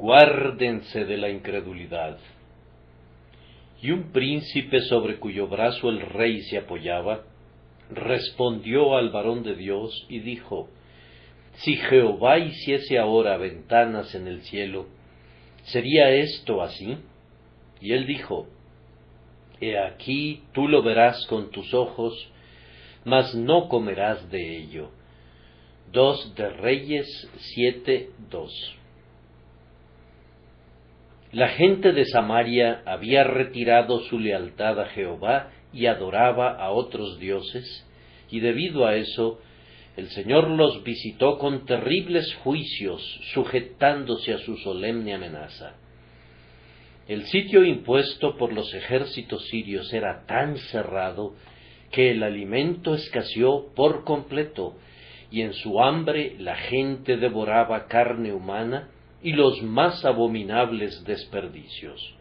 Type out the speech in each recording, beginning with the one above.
Guárdense de la incredulidad. Y un príncipe sobre cuyo brazo el rey se apoyaba, respondió al varón de Dios y dijo: Si Jehová hiciese ahora ventanas en el cielo, ¿sería esto así? Y él dijo: He aquí tú lo verás con tus ojos, mas no comerás de ello. 2 de Reyes 7:2. La gente de Samaria había retirado su lealtad a Jehová y adoraba a otros dioses, y debido a eso, el Señor los visitó con terribles juicios, sujetándose a su solemne amenaza. El sitio impuesto por los ejércitos sirios era tan cerrado que el alimento escaseó por completo, y en su hambre la gente devoraba carne humana y los más abominables desperdicios.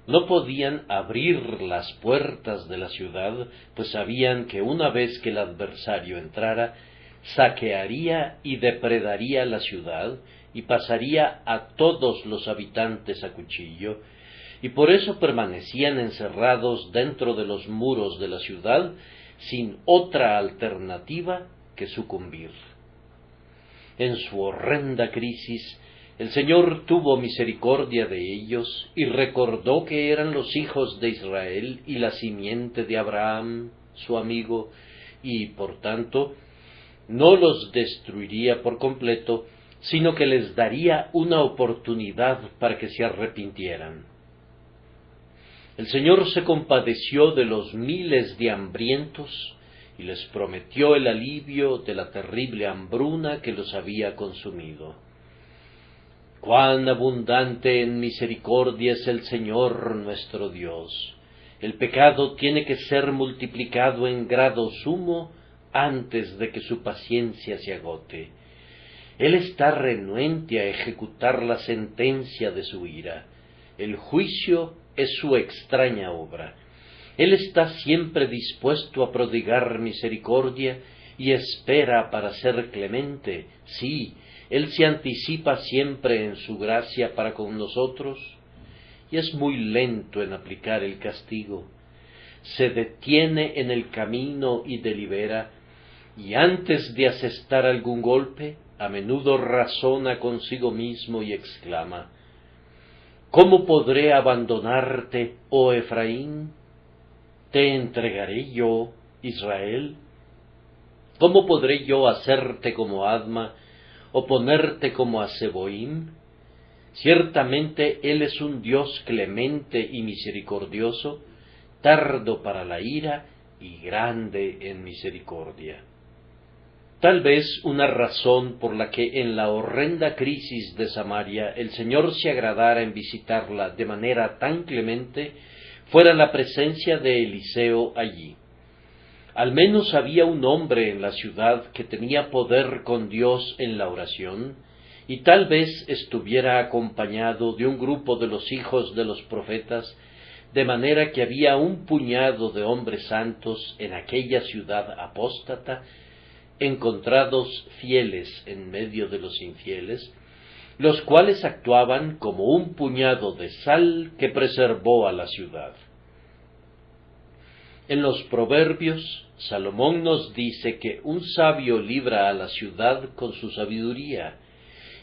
No podían abrir las puertas de la ciudad, pues sabían que una vez que el adversario entrara, saquearía y depredaría la ciudad y pasaría a todos los habitantes a cuchillo, y por eso permanecían encerrados dentro de los muros de la ciudad sin otra alternativa que sucumbir. En su horrenda crisis, el Señor tuvo misericordia de ellos y recordó que eran los hijos de Israel y la simiente de Abraham, su amigo, y, por tanto, no los destruiría por completo, sino que les daría una oportunidad para que se arrepintieran. El Señor se compadeció de los miles de hambrientos y les prometió el alivio de la terrible hambruna que los había consumido. Cuán abundante en misericordia es el Señor nuestro Dios. El pecado tiene que ser multiplicado en grado sumo antes de que su paciencia se agote. Él está renuente a ejecutar la sentencia de su ira. El juicio es su extraña obra. Él está siempre dispuesto a prodigar misericordia y espera para ser clemente. Sí, Él se anticipa siempre en su gracia para con nosotros y es muy lento en aplicar el castigo. Se detiene en el camino y delibera, y antes de asestar algún golpe, a menudo razona consigo mismo y exclama: ¿Cómo podré abandonarte, oh Efraín? ¿Te entregaré yo, Israel? ¿Cómo podré yo hacerte como Adma, o ponerte como a Zeboim? Ciertamente Él es un Dios clemente y misericordioso, tardo para la ira y grande en misericordia. Tal vez una razón por la que en la horrenda crisis de Samaria el Señor se agradara en visitarla de manera tan clemente fuera la presencia de Eliseo allí. Al menos había un hombre en la ciudad que tenía poder con Dios en la oración, y tal vez estuviera acompañado de un grupo de los hijos de los profetas, de manera que había un puñado de hombres santos en aquella ciudad apóstata, encontrados fieles en medio de los infieles, los cuales actuaban como un puñado de sal que preservó a la ciudad. En los Proverbios, Salomón nos dice que un sabio libra a la ciudad con su sabiduría,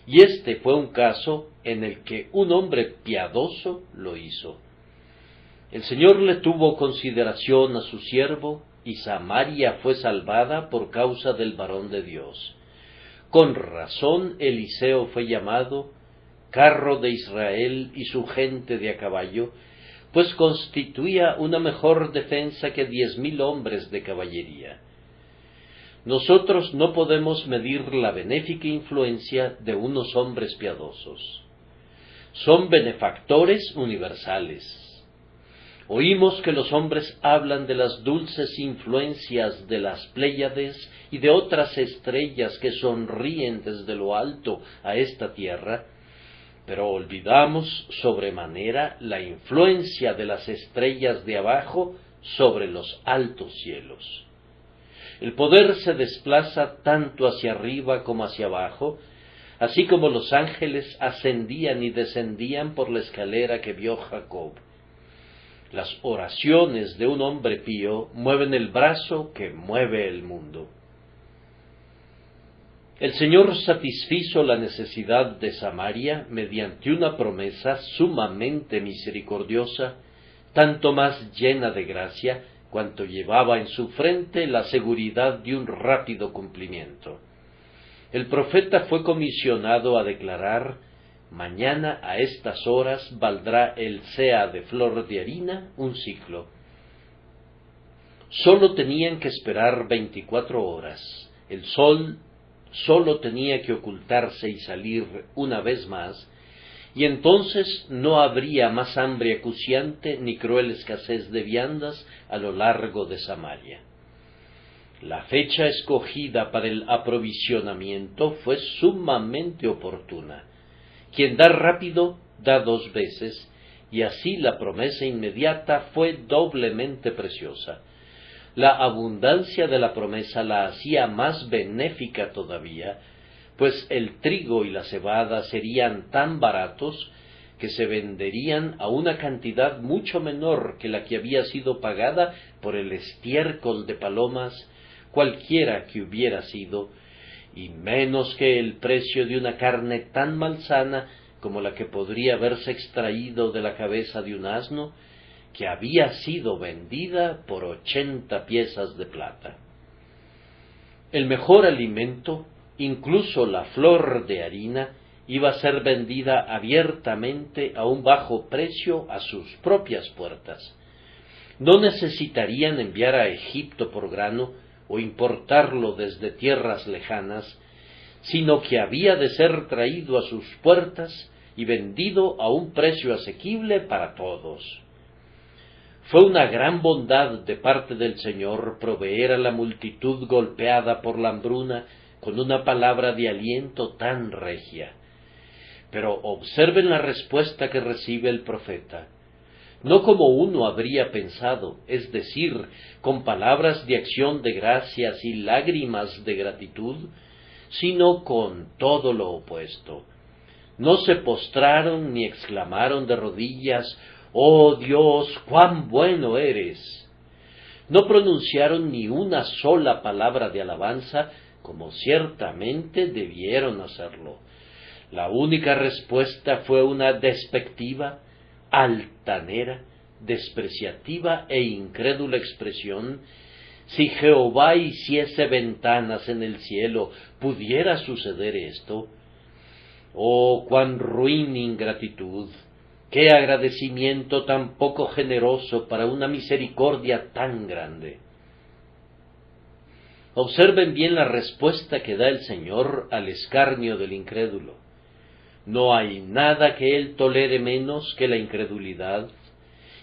y este fue un caso en el que un hombre piadoso lo hizo. El Señor le tuvo consideración a su siervo, y Samaria fue salvada por causa del varón de Dios. Con razón Eliseo fue llamado carro de Israel y su gente de a caballo, pues constituía una mejor defensa que 10,000 hombres de caballería. Nosotros no podemos medir la benéfica influencia de unos hombres piadosos. Son benefactores universales. Oímos que los hombres hablan de las dulces influencias de las Pléyades y de otras estrellas que sonríen desde lo alto a esta tierra, pero olvidamos sobremanera la influencia de las estrellas de abajo sobre los altos cielos. El poder se desplaza tanto hacia arriba como hacia abajo, así como los ángeles ascendían y descendían por la escalera que vio Jacob. Las oraciones de un hombre pío mueven el brazo que mueve el mundo. El Señor satisfizo la necesidad de Samaria mediante una promesa sumamente misericordiosa, tanto más llena de gracia, cuanto llevaba en su frente la seguridad de un rápido cumplimiento. El profeta fue comisionado a declarar: mañana a estas horas valdrá el seah de flor de harina un siclo. Sólo tenían que esperar 24 horas. El sol sólo tenía que ocultarse y salir una vez más, y entonces no habría más hambre acuciante ni cruel escasez de viandas a lo largo de Samaria. La fecha escogida para el aprovisionamiento fue sumamente oportuna. Quien da rápido, da 2 veces, y así la promesa inmediata fue doblemente preciosa. La abundancia de la promesa la hacía más benéfica todavía, pues el trigo y la cebada serían tan baratos que se venderían a una cantidad mucho menor que la que había sido pagada por el estiércol de palomas, cualquiera que hubiera sido, y menos que el precio de una carne tan malsana como la que podría haberse extraído de la cabeza de un asno, que había sido vendida por 80 piezas de plata. El mejor alimento, incluso la flor de harina, iba a ser vendida abiertamente a un bajo precio a sus propias puertas. No necesitarían enviar a Egipto por grano o importarlo desde tierras lejanas, sino que había de ser traído a sus puertas y vendido a un precio asequible para todos. Fue una gran bondad de parte del Señor proveer a la multitud golpeada por la hambruna con una palabra de aliento tan regia. Pero observen la respuesta que recibe el profeta. No como uno habría pensado, es decir, con palabras de acción de gracias y lágrimas de gratitud, sino con todo lo opuesto. No se postraron ni exclamaron de rodillas: «¡Oh Dios, cuán bueno eres!». No pronunciaron ni una sola palabra de alabanza, como ciertamente debieron hacerlo. La única respuesta fue una despectiva, altanera, despreciativa e incrédula expresión: «Si Jehová hiciese ventanas en el cielo, ¿pudiera suceder esto?». Oh, cuán ruin ingratitud, qué agradecimiento tan poco generoso para una misericordia tan grande. Observen bien la respuesta que da el Señor al escarnio del incrédulo. No hay nada que Él tolere menos que la incredulidad,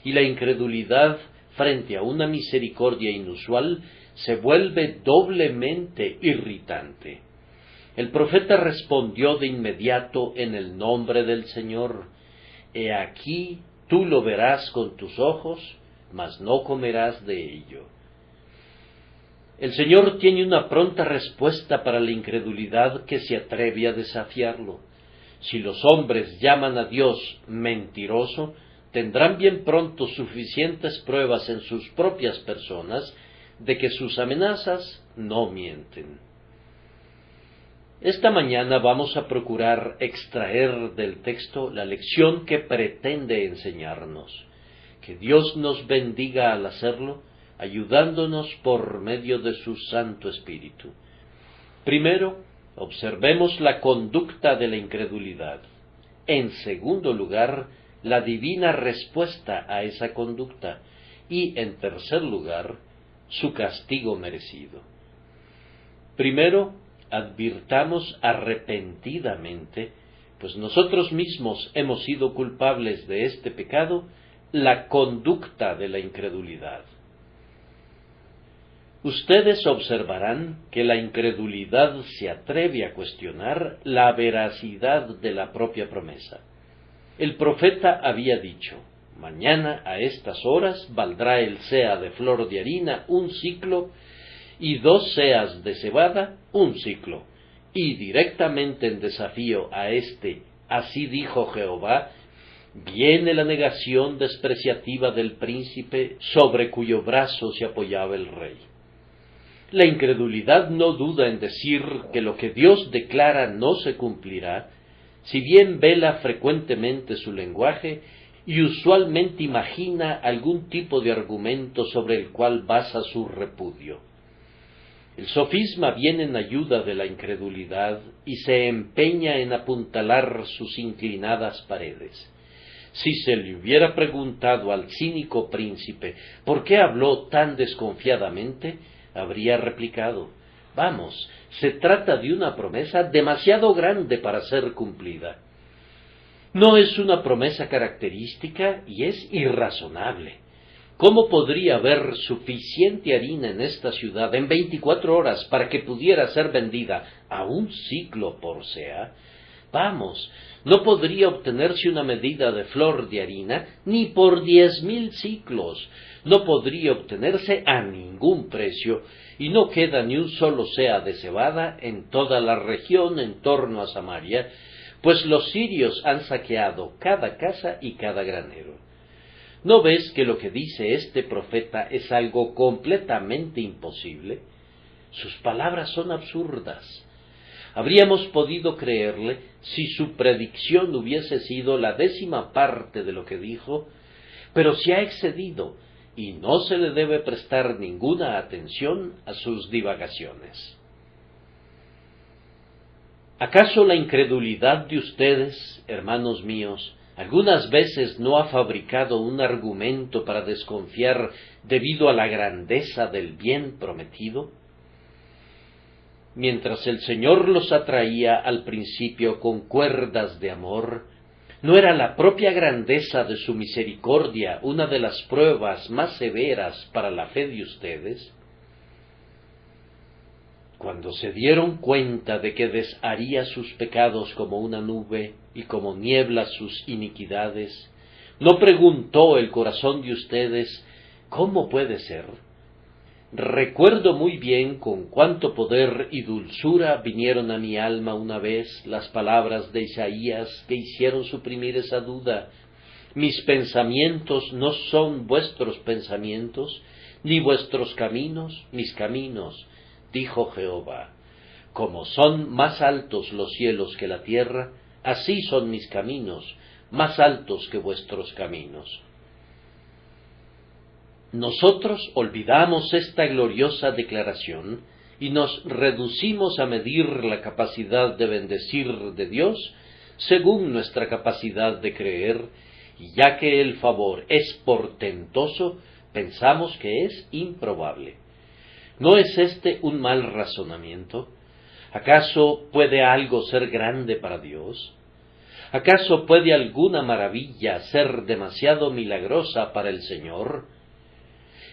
y la incredulidad frente a una misericordia inusual se vuelve doblemente irritante. El profeta respondió de inmediato en el nombre del Señor: «He aquí, tú lo verás con tus ojos, mas no comerás de ello». El Señor tiene una pronta respuesta para la incredulidad que se atreve a desafiarlo. Si los hombres llaman a Dios mentiroso, tendrán bien pronto suficientes pruebas en sus propias personas de que sus amenazas no mienten. Esta mañana vamos a procurar extraer del texto la lección que pretende enseñarnos. Que Dios nos bendiga al hacerlo, ayudándonos por medio de su Santo Espíritu. Primero, observemos la conducta de la incredulidad. En segundo lugar, la divina respuesta a esa conducta. Y, en tercer lugar, su castigo merecido. Primero, advirtamos arrepentidamente, pues nosotros mismos hemos sido culpables de este pecado, la conducta de la incredulidad. Ustedes observarán que la incredulidad se atreve a cuestionar la veracidad de la propia promesa. El profeta había dicho: «Mañana a estas horas valdrá el seah de flor de harina un siclo, y 2 seas de cebada un siclo». y directamente en desafío a este, así dijo Jehová, viene la negación despreciativa del príncipe sobre cuyo brazo se apoyaba el rey. La incredulidad no duda en decir que lo que Dios declara no se cumplirá, si bien vela frecuentemente su lenguaje y usualmente imagina algún tipo de argumento sobre el cual basa su repudio. El sofisma viene en ayuda de la incredulidad y se empeña en apuntalar sus inclinadas paredes. Si se le hubiera preguntado al cínico príncipe por qué habló tan desconfiadamente, habría replicado: vamos, se trata de una promesa demasiado grande para ser cumplida. No es una promesa característica y es irrazonable. ¿Cómo podría haber suficiente harina en esta ciudad en 24 horas para que pudiera ser vendida a un siclo por sea? Vamos, no podría obtenerse una medida de flor de harina ni por 10,000 siclos. No podría obtenerse a ningún precio, y no queda ni un solo sea de cebada en toda la región en torno a Samaria, pues los sirios han saqueado cada casa y cada granero. ¿No ves que lo que dice este profeta es algo completamente imposible? Sus palabras son absurdas. Habríamos podido creerle si su predicción hubiese sido la 10ª parte de lo que dijo, pero se ha excedido y no se le debe prestar ninguna atención a sus divagaciones. ¿Acaso la incredulidad de ustedes, hermanos míos, algunas veces no ha fabricado un argumento para desconfiar debido a la grandeza del bien prometido? Mientras el Señor los atraía al principio con cuerdas de amor, ¿no era la propia grandeza de su misericordia una de las pruebas más severas para la fe de ustedes? Cuando se dieron cuenta de que desharía sus pecados como una nube y como niebla sus iniquidades, ¿no preguntó el corazón de ustedes: ¿cómo puede ser? Recuerdo muy bien con cuánto poder y dulzura vinieron a mi alma una vez las palabras de Isaías que hicieron suprimir esa duda. Mis pensamientos no son vuestros pensamientos, ni vuestros caminos mis caminos, dijo Jehová. Como son más altos los cielos que la tierra, así son mis caminos, más altos que vuestros caminos. Nosotros olvidamos esta gloriosa declaración y nos reducimos a medir la capacidad de bendecir de Dios según nuestra capacidad de creer, y ya que el favor es portentoso, pensamos que es improbable. ¿No es este un mal razonamiento? ¿Acaso puede algo ser grande para Dios? ¿Acaso puede alguna maravilla ser demasiado milagrosa para el Señor?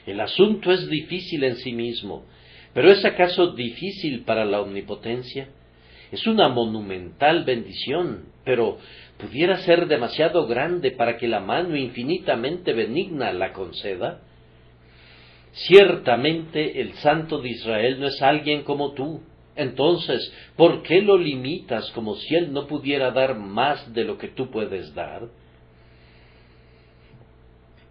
El asunto es difícil en sí mismo, pero ¿es acaso difícil para la omnipotencia? Es una monumental bendición, pero ¿pudiera ser demasiado grande para que la mano infinitamente benigna la conceda? Ciertamente el Santo de Israel no es alguien como tú. Entonces, ¿por qué lo limitas como si él no pudiera dar más de lo que tú puedes dar?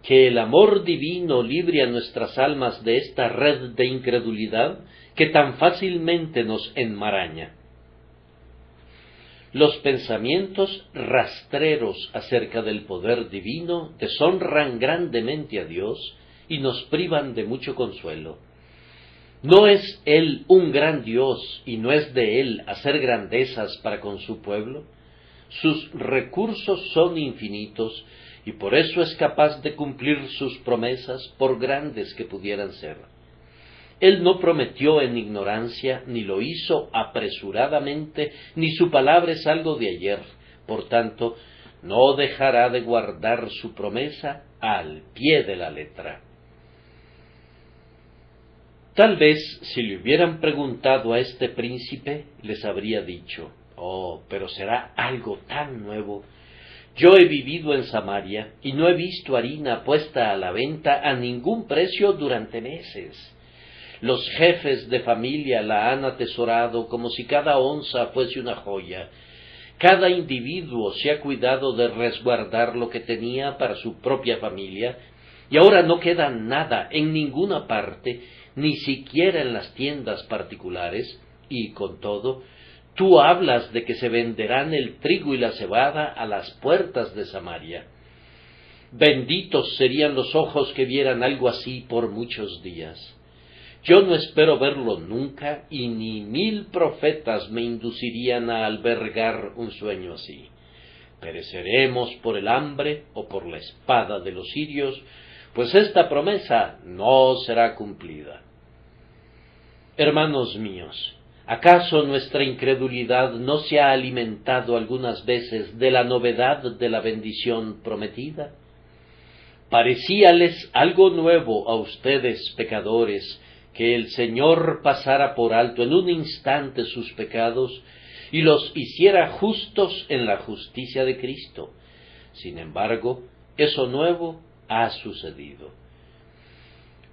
Que el amor divino libre a nuestras almas de esta red de incredulidad que tan fácilmente nos enmaraña. Los pensamientos rastreros acerca del poder divino deshonran grandemente a Dios y nos privan de mucho consuelo. ¿No es Él un gran Dios y no es de Él hacer grandezas para con su pueblo? Sus recursos son infinitos y por eso es capaz de cumplir sus promesas por grandes que pudieran ser. Él no prometió en ignorancia, ni lo hizo apresuradamente, ni su palabra es algo de ayer. Por tanto, no dejará de guardar su promesa al pie de la letra. Tal vez, si le hubieran preguntado a este príncipe, les habría dicho: «Oh, pero será algo tan nuevo. Yo he vivido en Samaria y no he visto harina puesta a la venta a ningún precio durante meses. Los jefes de familia la han atesorado como si cada onza fuese una joya. Cada individuo se ha cuidado de resguardar lo que tenía para su propia familia, y ahora no queda nada en ninguna parte, ni siquiera en las tiendas particulares, y con todo, tú hablas de que se venderán el trigo y la cebada a las puertas de Samaria. Benditos serían los ojos que vieran algo así por muchos días. Yo no espero verlo nunca, y ni 1000 profetas me inducirían a albergar un sueño así. Pereceremos por el hambre o por la espada de los sirios, pues esta promesa no será cumplida. Hermanos míos, ¿acaso nuestra incredulidad no se ha alimentado algunas veces de la novedad de la bendición prometida? Parecíales algo nuevo a ustedes, pecadores, que el Señor pasara por alto en un instante sus pecados y los hiciera justos en la justicia de Cristo. Sin embargo, eso nuevo ha sucedido.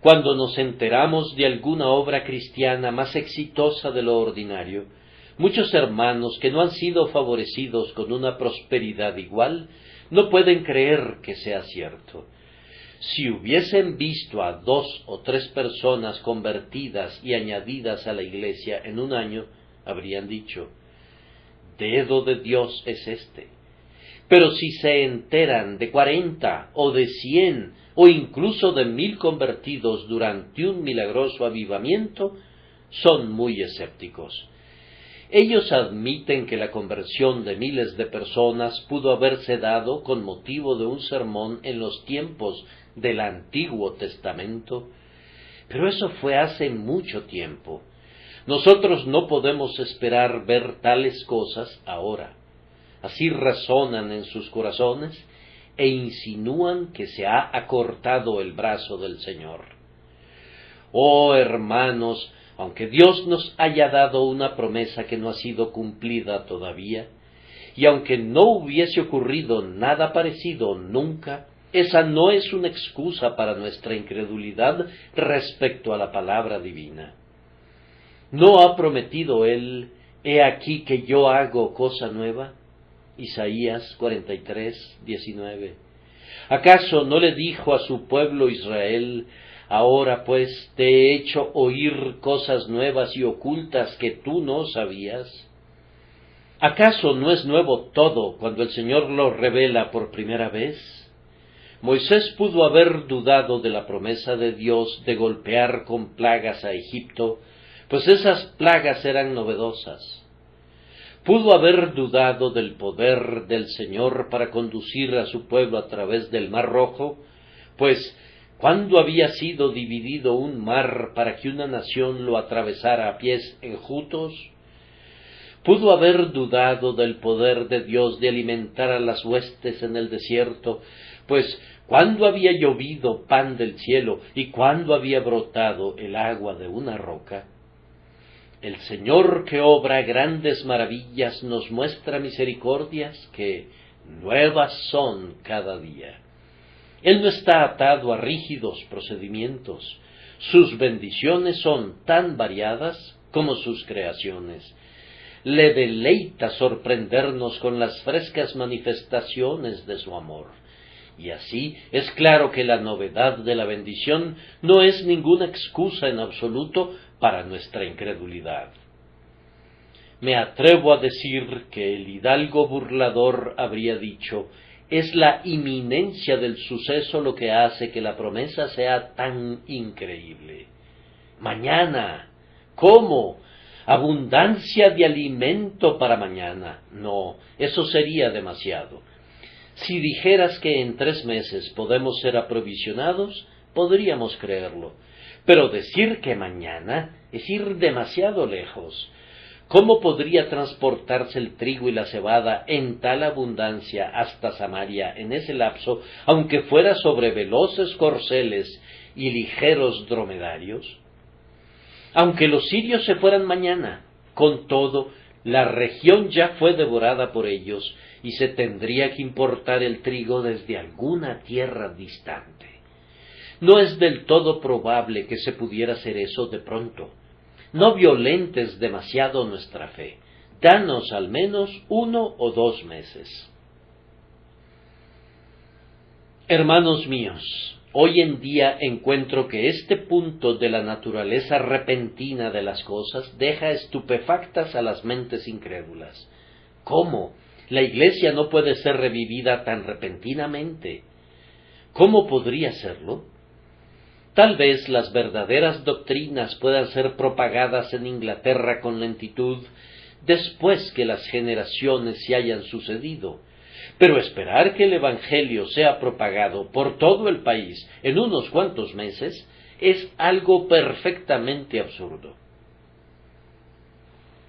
Cuando nos enteramos de alguna obra cristiana más exitosa de lo ordinario, muchos hermanos que no han sido favorecidos con una prosperidad igual, no pueden creer que sea cierto. Si hubiesen visto a 2 o 3 personas convertidas y añadidas a la iglesia en un año, habrían dicho, dedo de Dios es este. Pero si se enteran de 40 o de 100 o incluso de 1000 convertidos durante un milagroso avivamiento, son muy escépticos. Ellos admiten que la conversión de miles de personas pudo haberse dado con motivo de un sermón en los tiempos del Antiguo Testamento, pero eso fue hace mucho tiempo. Nosotros no podemos esperar ver tales cosas ahora. Así razonan en sus corazones e insinúan que se ha acortado el brazo del Señor. Oh hermanos, aunque Dios nos haya dado una promesa que no ha sido cumplida todavía, y aunque no hubiese ocurrido nada parecido nunca, esa no es una excusa para nuestra incredulidad respecto a la palabra divina. ¿No ha prometido Él, he aquí que yo hago cosa nueva? Isaías 43, 19. ¿Acaso no le dijo a su pueblo Israel, ahora pues te he hecho oír cosas nuevas y ocultas que tú no sabías? ¿Acaso no es nuevo todo cuando el Señor lo revela por primera vez? Moisés pudo haber dudado de la promesa de Dios de golpear con plagas a Egipto, pues esas plagas eran novedosas. Pudo haber dudado del poder del Señor para conducir a su pueblo a través del Mar Rojo, pues ¿cuándo había sido dividido un mar para que una nación lo atravesara a pies enjutos? Pudo haber dudado del poder de Dios de alimentar a las huestes en el desierto, pues ¿cuándo había llovido pan del cielo y cuándo había brotado el agua de una roca? El Señor que obra grandes maravillas nos muestra misericordias que nuevas son cada día. Él no está atado a rígidos procedimientos. Sus bendiciones son tan variadas como sus creaciones. Le deleita sorprendernos con las frescas manifestaciones de su amor. Y así es claro que la novedad de la bendición no es ninguna excusa en absoluto para nuestra incredulidad. Me atrevo a decir que el hidalgo burlador habría dicho, es la inminencia del suceso lo que hace que la promesa sea tan increíble. Mañana, ¿cómo? Abundancia de alimento para mañana. No, eso sería demasiado. Si dijeras que en 3 meses podemos ser aprovisionados, podríamos creerlo. Pero decir que mañana es ir demasiado lejos. ¿Cómo podría transportarse el trigo y la cebada en tal abundancia hasta Samaria en ese lapso, aunque fuera sobre veloces corceles y ligeros dromedarios? Aunque los sirios se fueran mañana, con todo, la región ya fue devorada por ellos y se tendría que importar el trigo desde alguna tierra distante. No es del todo probable que se pudiera hacer eso de pronto. No violentes demasiado nuestra fe. Danos al menos 1 o 2 meses. Hermanos míos, hoy en día encuentro que este punto de la naturaleza repentina de las cosas deja estupefactas a las mentes incrédulas. ¿Cómo? La Iglesia no puede ser revivida tan repentinamente. ¿Cómo podría serlo? Tal vez las verdaderas doctrinas puedan ser propagadas en Inglaterra con lentitud después que las generaciones se hayan sucedido, pero esperar que el Evangelio sea propagado por todo el país en unos cuantos meses es algo perfectamente absurdo.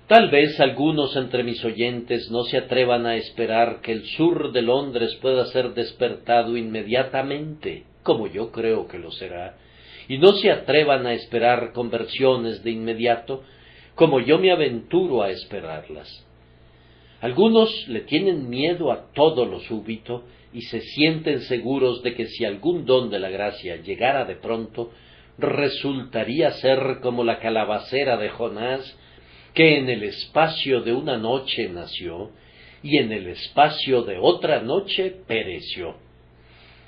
Tal vez algunos entre mis oyentes no se atrevan a esperar que el sur de Londres pueda ser despertado inmediatamente, como yo creo que lo será, y no se atrevan a esperar conversiones de inmediato, como yo me aventuro a esperarlas. Algunos le tienen miedo a todo lo súbito y se sienten seguros de que si algún don de la gracia llegara de pronto, resultaría ser como la calabacera de Jonás, que en el espacio de una noche nació y en el espacio de otra noche pereció.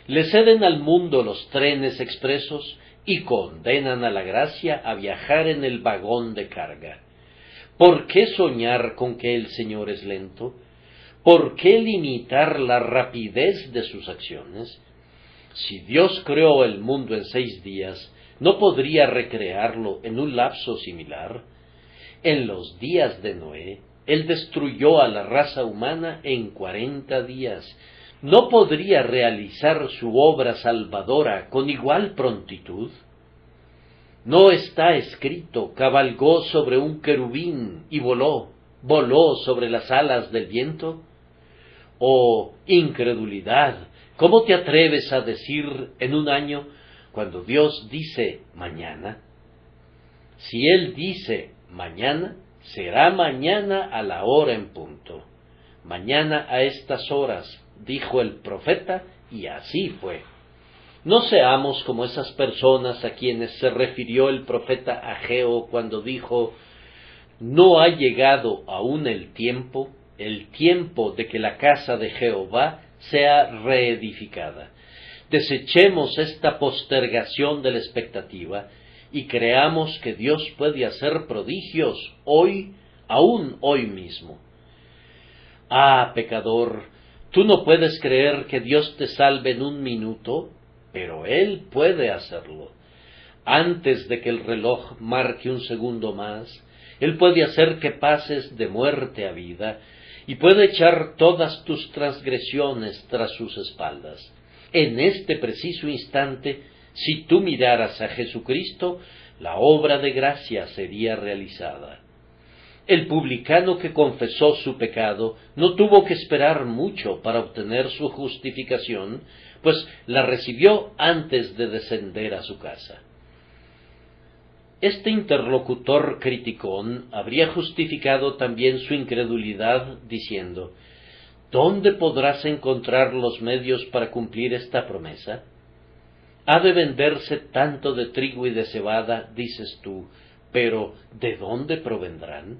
Le ceden al mundo los trenes expresos y condenan a la gracia a viajar en el vagón de carga. ¿Por qué soñar con que el Señor es lento? ¿Por qué limitar la rapidez de sus acciones? Si Dios creó el mundo en 6 días, ¿no podría recrearlo en un lapso similar? En los días de Noé, Él destruyó a la raza humana en 40 días. ¿No podría realizar su obra salvadora con igual prontitud? ¿No está escrito, cabalgó sobre un querubín y voló sobre las alas del viento? Oh, incredulidad, ¿cómo te atreves a decir en un año cuando Dios dice mañana? Si Él dice mañana, será mañana a la hora en punto. Mañana a estas horas, dijo el profeta, y así fue. No seamos como esas personas a quienes se refirió el profeta Ageo cuando dijo: no ha llegado aún el tiempo de que la casa de Jehová sea reedificada. Desechemos esta postergación de la expectativa y creamos que Dios puede hacer prodigios hoy, aún hoy mismo. Ah, pecador, tú no puedes creer que Dios te salve en 1 minuto, pero Él puede hacerlo. Antes de que el reloj marque 1 segundo más, Él puede hacer que pases de muerte a vida y puede echar todas tus transgresiones tras sus espaldas. En este preciso instante, si tú miraras a Jesucristo, la obra de gracia sería realizada. El publicano que confesó su pecado no tuvo que esperar mucho para obtener su justificación, pues la recibió antes de descender a su casa. Este interlocutor criticón habría justificado también su incredulidad diciendo: ¿dónde podrás encontrar los medios para cumplir esta promesa? Ha de venderse tanto de trigo y de cebada, dices tú, pero ¿de dónde provendrán?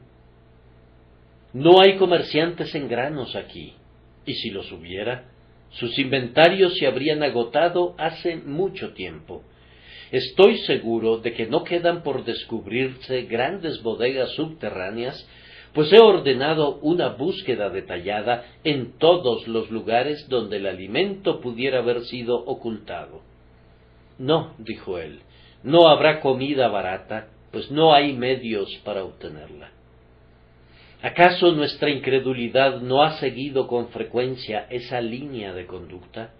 No hay comerciantes en granos aquí, y si los hubiera, sus inventarios se habrían agotado hace mucho tiempo. Estoy seguro de que no quedan por descubrirse grandes bodegas subterráneas, pues he ordenado una búsqueda detallada en todos los lugares donde el alimento pudiera haber sido ocultado. No, dijo él, no habrá comida barata, pues no hay medios para obtenerla. ¿Acaso nuestra incredulidad no ha seguido con frecuencia esa línea de conducta?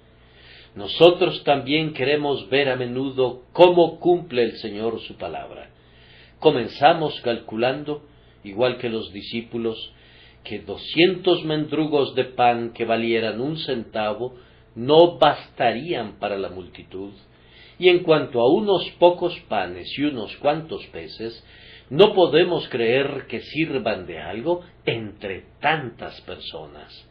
Nosotros también queremos ver a menudo cómo cumple el Señor su palabra. Comenzamos calculando, igual que los discípulos, que 200 mendrugos de pan que valieran 1 centavo no bastarían para la multitud, y en cuanto a unos pocos panes y unos cuantos peces, no podemos creer que sirvan de algo entre tantas personas.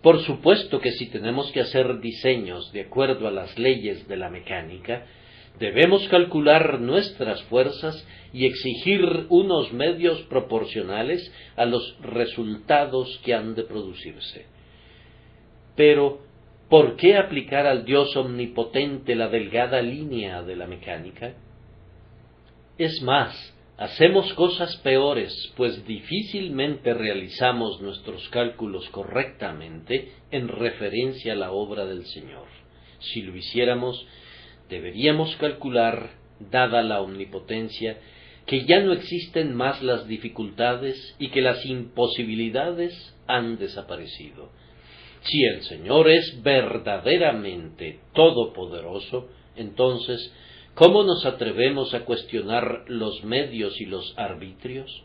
Por supuesto que si tenemos que hacer diseños de acuerdo a las leyes de la mecánica, debemos calcular nuestras fuerzas y exigir unos medios proporcionales a los resultados que han de producirse. Pero, ¿por qué aplicar al Dios omnipotente la delgada línea de la mecánica? Es más, hacemos cosas peores, pues difícilmente realizamos nuestros cálculos correctamente en referencia a la obra del Señor. Si lo hiciéramos, deberíamos calcular, dada la omnipotencia, que ya no existen más las dificultades y que las imposibilidades han desaparecido. Si el Señor es verdaderamente todopoderoso, entonces, ¿cómo nos atrevemos a cuestionar los medios y los arbitrios?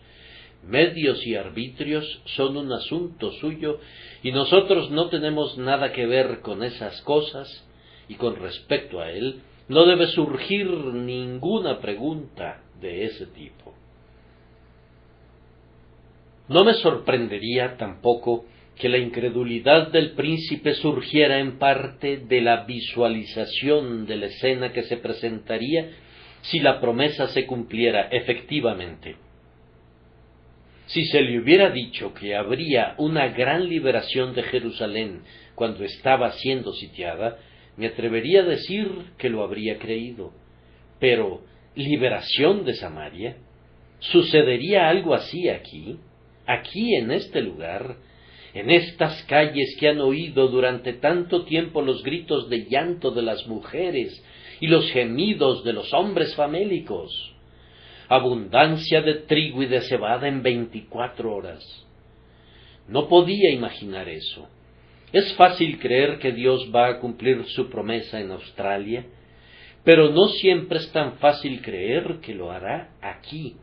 Medios y arbitrios son un asunto suyo y nosotros no tenemos nada que ver con esas cosas, y con respecto a él no debe surgir ninguna pregunta de ese tipo. No me sorprendería tampoco que la incredulidad del príncipe surgiera en parte de la visualización de la escena que se presentaría si la promesa se cumpliera efectivamente. Si se le hubiera dicho que habría una gran liberación de Jerusalén cuando estaba siendo sitiada, me atrevería a decir que lo habría creído. Pero, ¿liberación de Samaria? ¿Sucedería algo así aquí? ¿Aquí en este lugar? ¿En estas calles que han oído durante tanto tiempo los gritos de llanto de las mujeres y los gemidos de los hombres famélicos? Abundancia de trigo y de cebada en 24 horas. No podía imaginar eso. Es fácil creer que Dios va a cumplir su promesa en Australia, pero no siempre es tan fácil creer que lo hará aquí.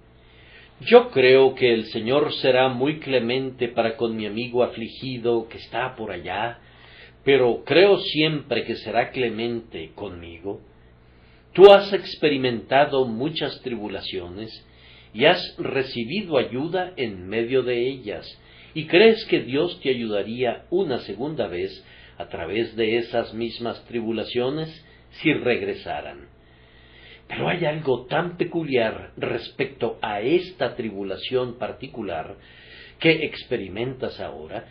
Yo creo que el Señor será muy clemente para con mi amigo afligido que está por allá, pero creo siempre que será clemente conmigo. Tú has experimentado muchas tribulaciones y has recibido ayuda en medio de ellas, y crees que Dios te ayudaría una segunda vez a través de esas mismas tribulaciones si regresaran. Pero hay algo tan peculiar respecto a esta tribulación particular que experimentas ahora,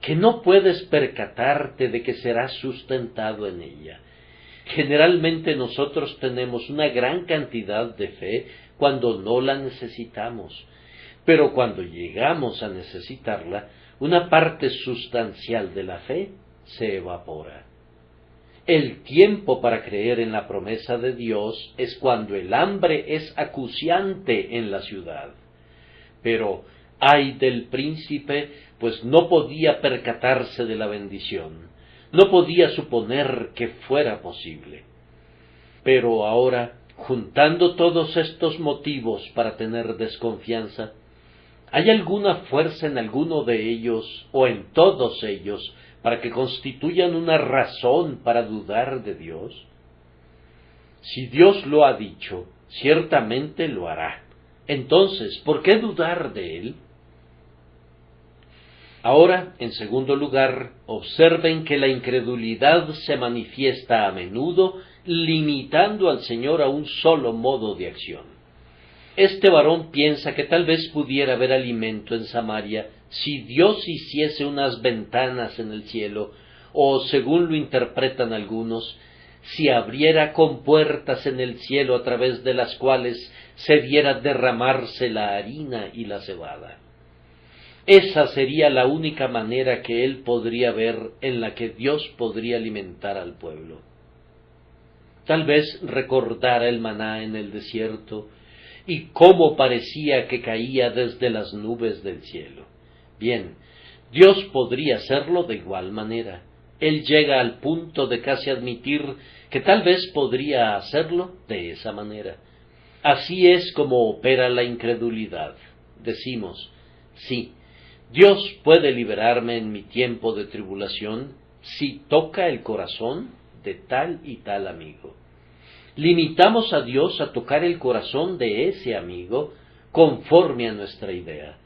que no puedes percatarte de que serás sustentado en ella. Generalmente nosotros tenemos una gran cantidad de fe cuando no la necesitamos, pero cuando llegamos a necesitarla, una parte sustancial de la fe se evapora. El tiempo para creer en la promesa de Dios es cuando el hambre es acuciante en la ciudad. Pero ay del príncipe, pues no podía percatarse de la bendición, no podía suponer que fuera posible. Pero ahora, juntando todos estos motivos para tener desconfianza, ¿hay alguna fuerza en alguno de ellos o en todos ellos para que constituyan una razón para dudar de Dios? Si Dios lo ha dicho, ciertamente lo hará. Entonces, ¿por qué dudar de Él? Ahora, en segundo lugar, observen que la incredulidad se manifiesta a menudo limitando al Señor a un solo modo de acción. Este varón piensa que tal vez pudiera haber alimento en Samaria si Dios hiciese unas ventanas en el cielo, o, según lo interpretan algunos, si abriera compuertas en el cielo a través de las cuales se viera derramarse la harina y la cebada. Esa sería la única manera que él podría ver en la que Dios podría alimentar al pueblo. Tal vez recordara el maná en el desierto, y cómo parecía que caía desde las nubes del cielo. Bien, Dios podría hacerlo de igual manera. Él llega al punto de casi admitir que tal vez podría hacerlo de esa manera. Así es como opera la incredulidad. Decimos, sí, Dios puede liberarme en mi tiempo de tribulación si toca el corazón de tal y tal amigo. Limitamos a Dios a tocar el corazón de ese amigo conforme a nuestra idea.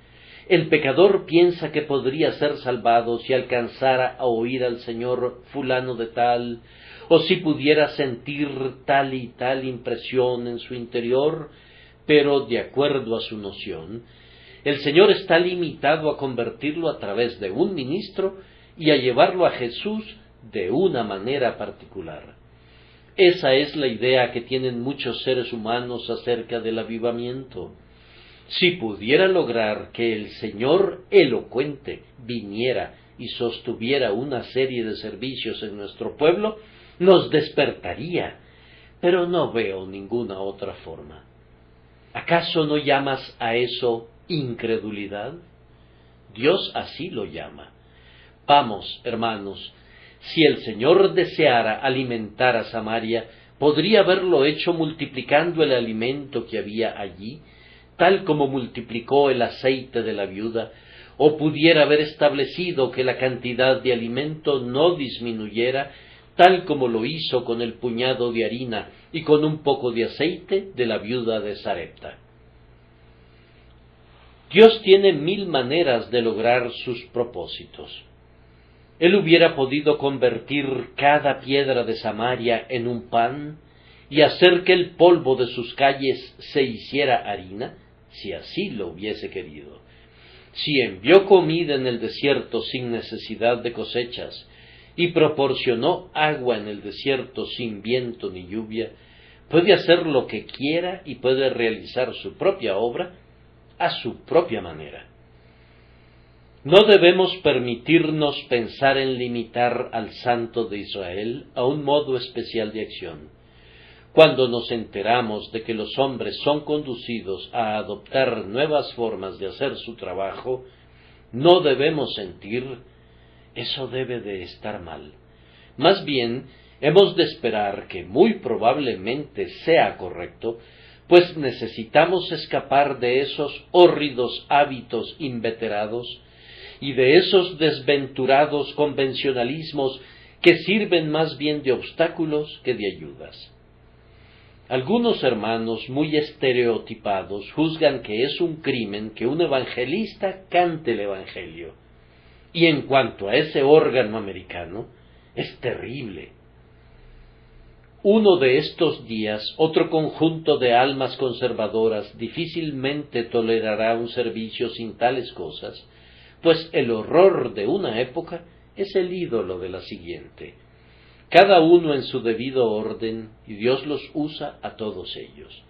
El pecador piensa que podría ser salvado si alcanzara a oír al Señor fulano de tal, o si pudiera sentir tal y tal impresión en su interior, pero de acuerdo a su noción, el Señor está limitado a convertirlo a través de un ministro y a llevarlo a Jesús de una manera particular. Esa es la idea que tienen muchos seres humanos acerca del avivamiento. Si pudiera lograr que el Señor elocuente viniera y sostuviera una serie de servicios en nuestro pueblo, nos despertaría, pero no veo ninguna otra forma. ¿Acaso no llamas a eso incredulidad? Dios así lo llama. Vamos, hermanos, si el Señor deseara alimentar a Samaria, podría haberlo hecho multiplicando el alimento que había allí, tal como multiplicó el aceite de la viuda, o pudiera haber establecido que la cantidad de alimento no disminuyera, tal como lo hizo con el puñado de harina y con un poco de aceite de la viuda de Sarepta. Dios tiene 1000 maneras de lograr sus propósitos. Él hubiera podido convertir cada piedra de Samaria en un pan y hacer que el polvo de sus calles se hiciera harina, si así lo hubiese querido. Si envió comida en el desierto sin necesidad de cosechas, y proporcionó agua en el desierto sin viento ni lluvia, puede hacer lo que quiera y puede realizar su propia obra a su propia manera. No debemos permitirnos pensar en limitar al Santo de Israel a un modo especial de acción. Cuando nos enteramos de que los hombres son conducidos a adoptar nuevas formas de hacer su trabajo, no debemos sentir: eso debe de estar mal. Más bien, hemos de esperar que muy probablemente sea correcto, pues necesitamos escapar de esos hórridos hábitos inveterados y de esos desventurados convencionalismos que sirven más bien de obstáculos que de ayudas. Algunos hermanos muy estereotipados juzgan que es un crimen que un evangelista cante el Evangelio. Y en cuanto a ese órgano americano, es terrible. Uno de estos días, otro conjunto de almas conservadoras difícilmente tolerará un servicio sin tales cosas, pues el horror de una época es el ídolo de la siguiente. Cada uno en su debido orden, y Dios los usa a todos ellos.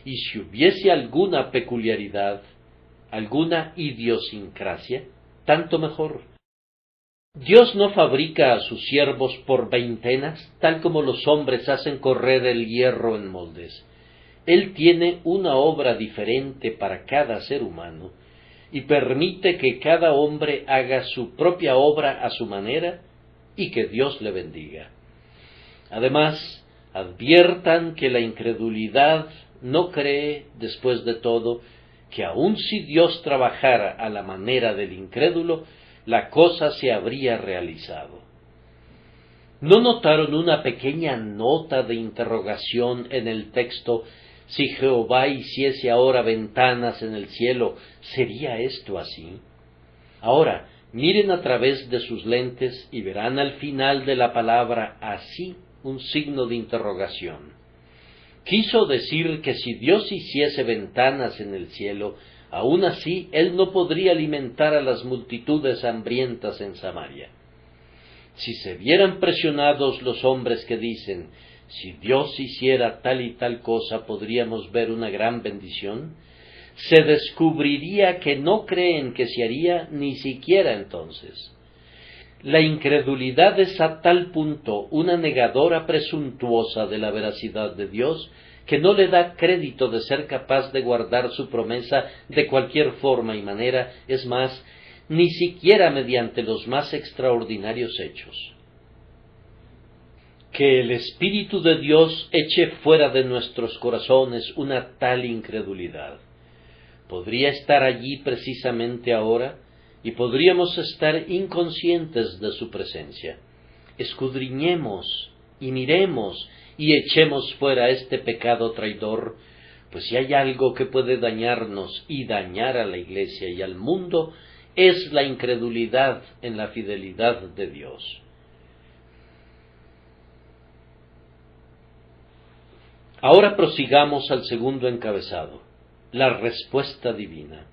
Y si hubiese alguna peculiaridad, alguna idiosincrasia, tanto mejor. Dios no fabrica a sus siervos por veintenas, tal como los hombres hacen correr el hierro en moldes. Él tiene una obra diferente para cada ser humano, y permite que cada hombre haga su propia obra a su manera, y que Dios le bendiga. Además, adviertan que la incredulidad no cree, después de todo, que aun si Dios trabajara a la manera del incrédulo, la cosa se habría realizado. ¿No notaron una pequeña nota de interrogación en el texto? Si Jehová hiciese ahora ventanas en el cielo, ¿sería esto así? Ahora, miren a través de sus lentes y verán al final de la palabra así un signo de interrogación. Quiso decir que si Dios hiciese ventanas en el cielo, aún así Él no podría alimentar a las multitudes hambrientas en Samaria. Si se vieran presionados los hombres que dicen: si Dios hiciera tal y tal cosa, podríamos ver una gran bendición, se descubriría que no creen que se haría ni siquiera entonces. La incredulidad es a tal punto una negadora presuntuosa de la veracidad de Dios, que no le da crédito de ser capaz de guardar su promesa de cualquier forma y manera, es más, ni siquiera mediante los más extraordinarios hechos. Que el Espíritu de Dios eche fuera de nuestros corazones una tal incredulidad. Podría estar allí precisamente ahora, y podríamos estar inconscientes de su presencia. Escudriñemos y miremos y echemos fuera este pecado traidor, pues si hay algo que puede dañarnos y dañar a la Iglesia y al mundo, es la incredulidad en la fidelidad de Dios. Ahora prosigamos al segundo encabezado, la respuesta divina.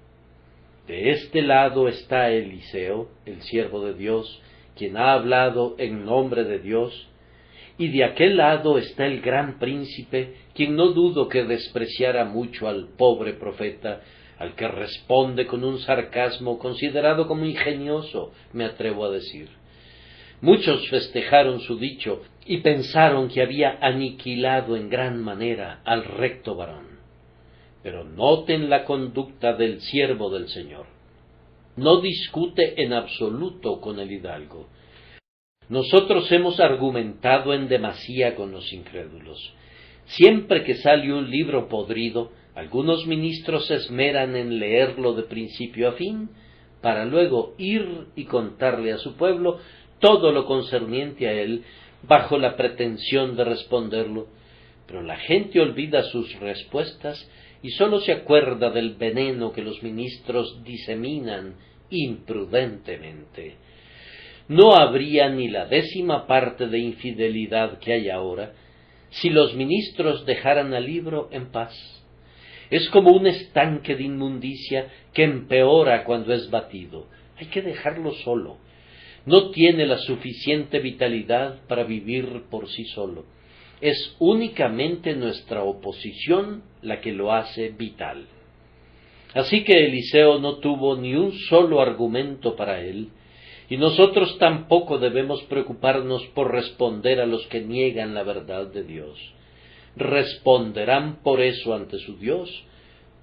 De este lado está Eliseo, el siervo de Dios, quien ha hablado en nombre de Dios, y de aquel lado está el gran príncipe, quien no dudo que despreciara mucho al pobre profeta, al que responde con un sarcasmo considerado como ingenioso, me atrevo a decir. Muchos festejaron su dicho y pensaron que había aniquilado en gran manera al recto varón. Pero noten la conducta del siervo del Señor. No discute en absoluto con el hidalgo. Nosotros hemos argumentado en demasía con los incrédulos. Siempre que sale un libro podrido, algunos ministros se esmeran en leerlo de principio a fin, para luego ir y contarle a su pueblo todo lo concerniente a él, bajo la pretensión de responderlo. Pero la gente olvida sus respuestas y sólo se acuerda del veneno que los ministros diseminan imprudentemente. No habría ni la 10ª parte de infidelidad que hay ahora si los ministros dejaran al libro en paz. Es como un estanque de inmundicia que empeora cuando es batido. Hay que dejarlo solo. No tiene la suficiente vitalidad para vivir por sí solo. Es únicamente nuestra oposición la que lo hace vital. Así que Eliseo no tuvo ni un solo argumento para él, y nosotros tampoco debemos preocuparnos por responder a los que niegan la verdad de Dios. Responderán por eso ante su Dios,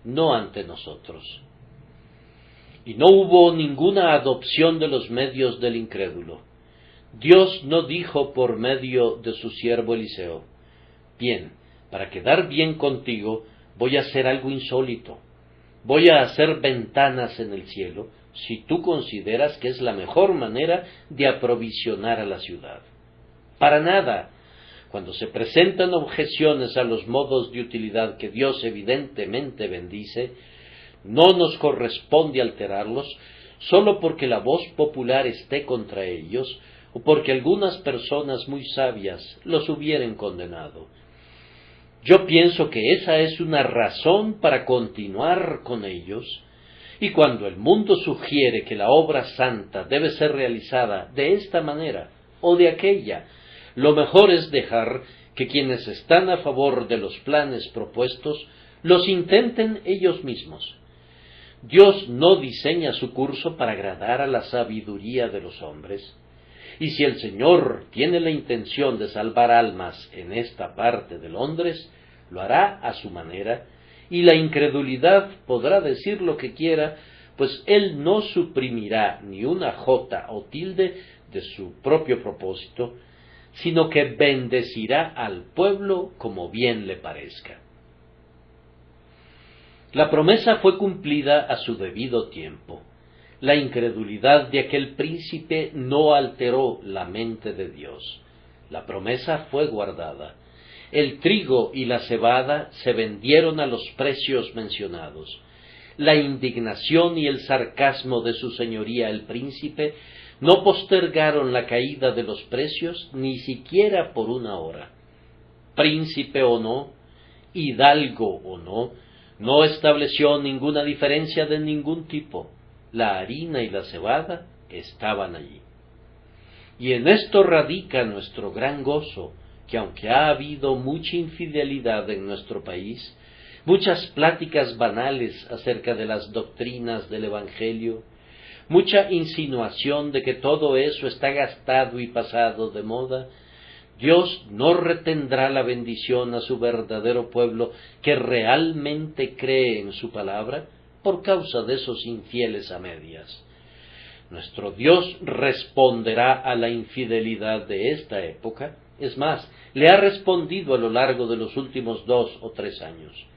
no ante nosotros. Y no hubo ninguna adopción de los medios del incrédulo. Dios no dijo por medio de su siervo Eliseo: bien, para quedar bien contigo, voy a hacer algo insólito. Voy a hacer ventanas en el cielo, si tú consideras que es la mejor manera de aprovisionar a la ciudad. Para nada. Cuando se presentan objeciones a los modos de utilidad que Dios evidentemente bendice, no nos corresponde alterarlos sólo porque la voz popular esté contra ellos o porque algunas personas muy sabias los hubieren condenado. Yo pienso que esa es una razón para continuar con ellos, y cuando el mundo sugiere que la obra santa debe ser realizada de esta manera o de aquella, lo mejor es dejar que quienes están a favor de los planes propuestos los intenten ellos mismos. Dios no diseña su curso para agradar a la sabiduría de los hombres, y si el Señor tiene la intención de salvar almas en esta parte de Londres, lo hará a su manera, y la incredulidad podrá decir lo que quiera, pues Él no suprimirá ni una jota o tilde de su propio propósito, sino que bendecirá al pueblo como bien le parezca. La promesa fue cumplida a su debido tiempo. La incredulidad de aquel príncipe no alteró la mente de Dios. La promesa fue guardada. El trigo y la cebada se vendieron a los precios mencionados. La indignación y el sarcasmo de su señoría el príncipe no postergaron la caída de los precios ni siquiera por una hora. Príncipe o no, hidalgo o no, no estableció ninguna diferencia de ningún tipo. La harina y la cebada estaban allí. Y en esto radica nuestro gran gozo, que aunque ha habido mucha infidelidad en nuestro país, muchas pláticas banales acerca de las doctrinas del Evangelio, mucha insinuación de que todo eso está gastado y pasado de moda, Dios no retendrá la bendición a su verdadero pueblo que realmente cree en su palabra por causa de esos infieles a medias. Nuestro Dios responderá a la infidelidad de esta época, es más, le ha respondido a lo largo de los últimos 2 o 3 años.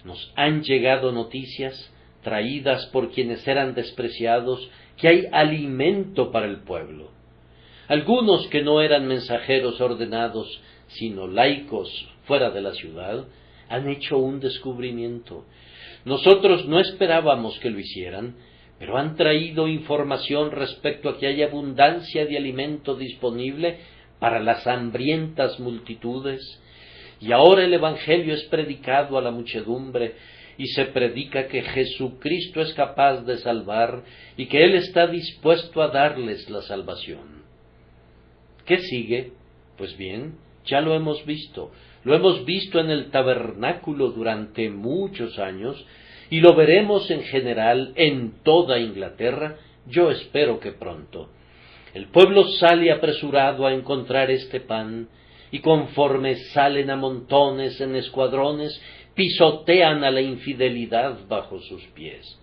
Nos han llegado noticias, traídas por quienes eran despreciados, que hay alimento para el pueblo. Algunos que no eran mensajeros ordenados, sino laicos fuera de la ciudad, han hecho un descubrimiento. Nosotros no esperábamos que lo hicieran, pero han traído información respecto a que hay abundancia de alimento disponible para las hambrientas multitudes, y ahora el Evangelio es predicado a la muchedumbre, y se predica que Jesucristo es capaz de salvar, y que Él está dispuesto a darles la salvación. ¿Qué sigue? Pues bien, ya lo hemos visto en el tabernáculo durante muchos años, y lo veremos en general en toda Inglaterra, yo espero que pronto. El pueblo sale apresurado a encontrar este pan, y conforme salen a montones en escuadrones, pisotean a la infidelidad bajo sus pies.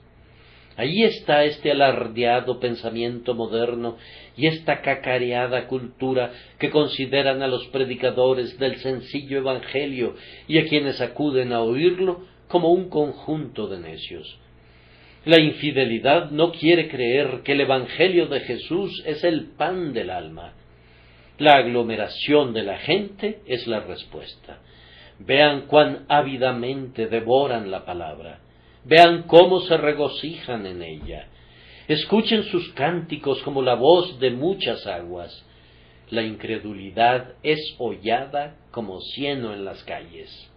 Ahí está este alardeado pensamiento moderno y esta cacareada cultura que consideran a los predicadores del sencillo evangelio y a quienes acuden a oírlo como un conjunto de necios. La infidelidad no quiere creer que el evangelio de Jesús es el pan del alma. La aglomeración de la gente es la respuesta. Vean cuán ávidamente devoran la palabra. Vean cómo se regocijan en ella. Escuchen sus cánticos como la voz de muchas aguas. La incredulidad es hollada como cieno en las calles.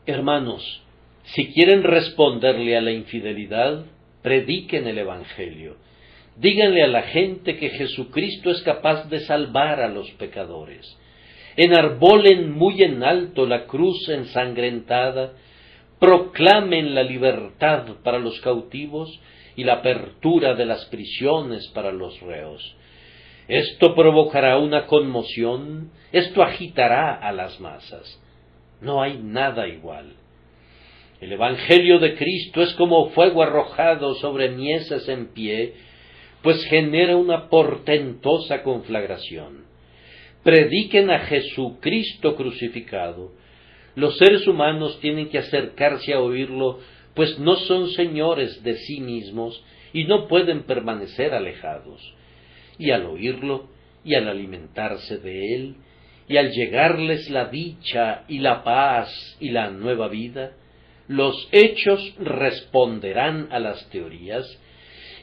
Hermanos, si quieren responderle a la infidelidad, prediquen el Evangelio. Díganle a la gente que Jesucristo es capaz de salvar a los pecadores. Enarbolen muy en alto la cruz ensangrentada, proclamen la libertad para los cautivos y la apertura de las prisiones para los reos. Esto provocará una conmoción, esto agitará a las masas. No hay nada igual. El Evangelio de Cristo es como fuego arrojado sobre mieses en pie, pues genera una portentosa conflagración. Prediquen a Jesucristo crucificado. Los seres humanos tienen que acercarse a oírlo, pues no son señores de sí mismos y no pueden permanecer alejados. Y al oírlo, y al alimentarse de él, y al llegarles la dicha y la paz y la nueva vida, los hechos responderán a las teorías,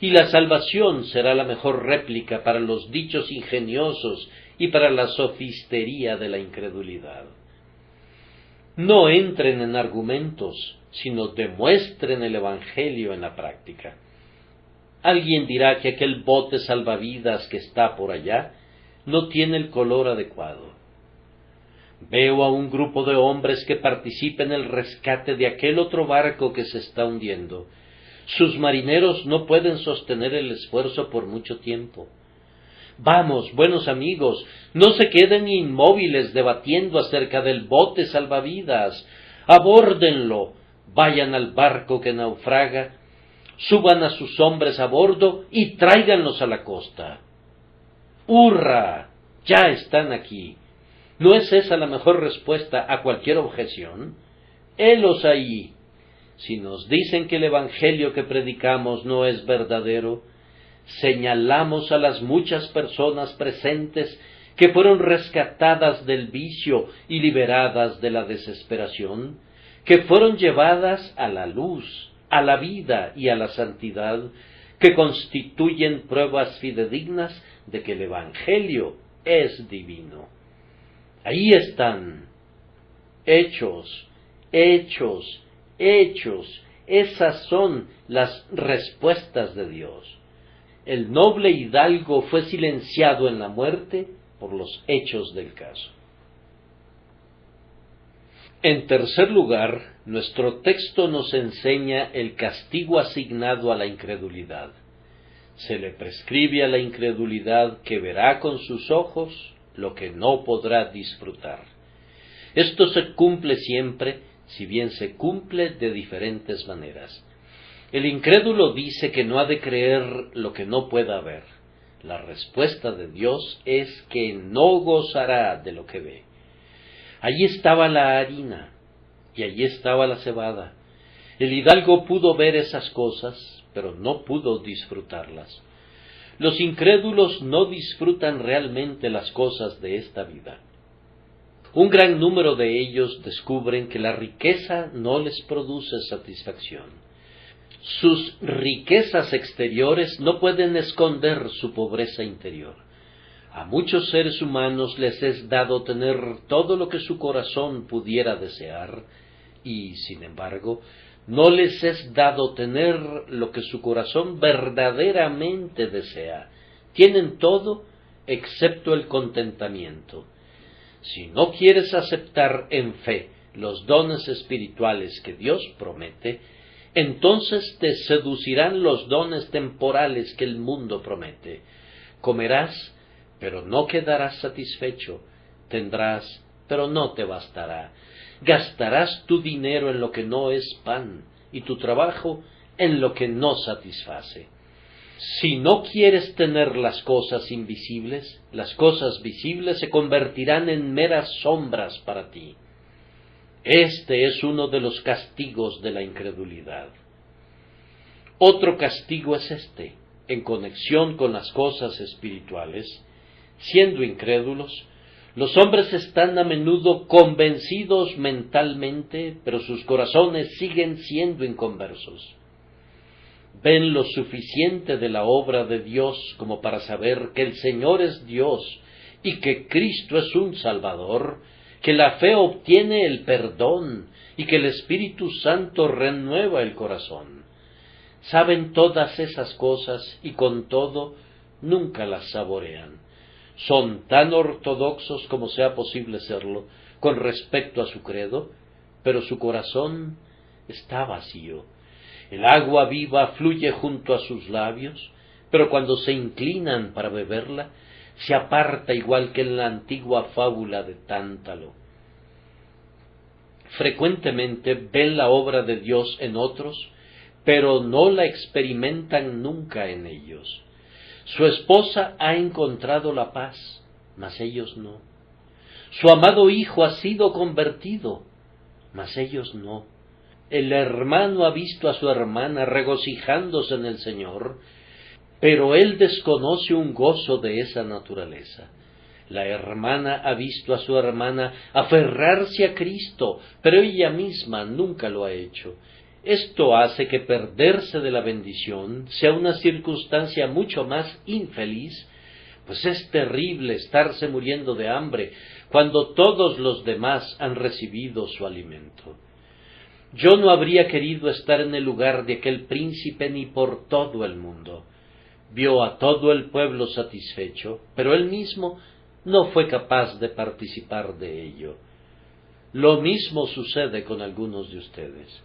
y la salvación será la mejor réplica para los dichos ingeniosos y para la sofistería de la incredulidad. No entren en argumentos, sino demuestren el Evangelio en la práctica. Alguien dirá que aquel bote salvavidas que está por allá no tiene el color adecuado. Veo a un grupo de hombres que participa en el rescate de aquel otro barco que se está hundiendo. Sus marineros no pueden sostener el esfuerzo por mucho tiempo. Vamos, buenos amigos, no se queden inmóviles debatiendo acerca del bote salvavidas. Abórdenlo, vayan al barco que naufraga, suban a sus hombres a bordo y tráiganlos a la costa. ¡Hurra! Ya están aquí. ¿No es esa la mejor respuesta a cualquier objeción? Helos ahí. Si nos dicen que el evangelio que predicamos no es verdadero, señalamos a las muchas personas presentes que fueron rescatadas del vicio y liberadas de la desesperación, que fueron llevadas a la luz, a la vida y a la santidad, que constituyen pruebas fidedignas de que el evangelio es divino. Ahí están. Hechos. Esas son las respuestas de Dios. El noble hidalgo fue silenciado en la muerte por los hechos del caso. En tercer lugar, nuestro texto nos enseña el castigo asignado a la incredulidad. Se le prescribe a la incredulidad que verá con sus ojos lo que no podrá disfrutar. Esto se cumple siempre, si bien se cumple de diferentes maneras. El incrédulo dice que no ha de creer lo que no pueda ver. La respuesta de Dios es que no gozará de lo que ve. Allí estaba la harina y allí estaba la cebada. El hidalgo pudo ver esas cosas, pero no pudo disfrutarlas. Los incrédulos no disfrutan realmente las cosas de esta vida. Un gran número de ellos descubren que la riqueza no les produce satisfacción. Sus riquezas exteriores no pueden esconder su pobreza interior. A muchos seres humanos les es dado tener todo lo que su corazón pudiera desear, y, sin embargo, no les es dado tener lo que su corazón verdaderamente desea. Tienen todo excepto el contentamiento. Si no quieres aceptar en fe los dones espirituales que Dios promete, entonces te seducirán los dones temporales que el mundo promete. Comerás, pero no quedarás satisfecho. Tendrás, pero no te bastará. Gastarás tu dinero en lo que no es pan, y tu trabajo en lo que no satisface. Si no quieres tener las cosas invisibles, las cosas visibles se convertirán en meras sombras para ti. Este es uno de los castigos de la incredulidad. Otro castigo es este, en conexión con las cosas espirituales. Siendo incrédulos, los hombres están a menudo convencidos mentalmente, pero sus corazones siguen siendo inconversos. Ven lo suficiente de la obra de Dios como para saber que el Señor es Dios y que Cristo es un Salvador, que la fe obtiene el perdón y que el Espíritu Santo renueva el corazón. Saben todas esas cosas y con todo nunca las saborean. Son tan ortodoxos como sea posible serlo con respecto a su credo, pero su corazón está vacío. El agua viva fluye junto a sus labios, pero cuando se inclinan para beberla, se aparta igual que en la antigua fábula de Tántalo. Frecuentemente ven la obra de Dios en otros, pero no la experimentan nunca en ellos. Su esposa ha encontrado la paz, mas ellos no. Su amado hijo ha sido convertido, mas ellos no. El hermano ha visto a su hermana regocijándose en el Señor, pero él desconoce un gozo de esa naturaleza. La hermana ha visto a su hermana aferrarse a Cristo, pero ella misma nunca lo ha hecho. Esto hace que perderse de la bendición sea una circunstancia mucho más infeliz, pues es terrible estarse muriendo de hambre cuando todos los demás han recibido su alimento. Yo no habría querido estar en el lugar de aquel príncipe ni por todo el mundo. Vio a todo el pueblo satisfecho, pero él mismo no fue capaz de participar de ello. Lo mismo sucede con algunos de ustedes.